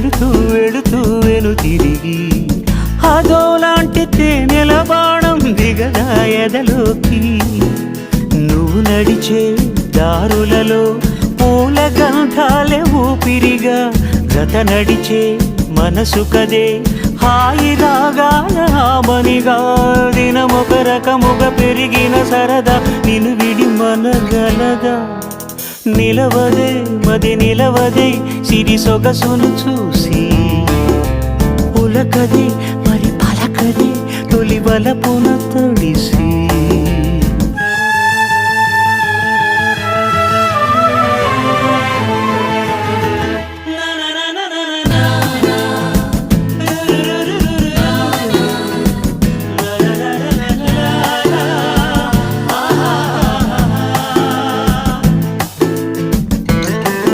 వెళుతూ వెళుతూ వెను తిరిగి అదోలాంటి తేనెల బాణం దిగదా ఎదలోకి. నువ్వు నడిచే దారులలో పూల గంధాలే ఊపిరిగా జత నడిచే మనసు కదే హాయి రాగాల ఆమనిగా. దినమొక రకముగా పెరిగిన సరదా నిన్ను విడి మనగలదా. నిలవదే మది నిలవదే సిరి సొగసును చూసి. పులకదే మరి పలకదే తొలి వలపున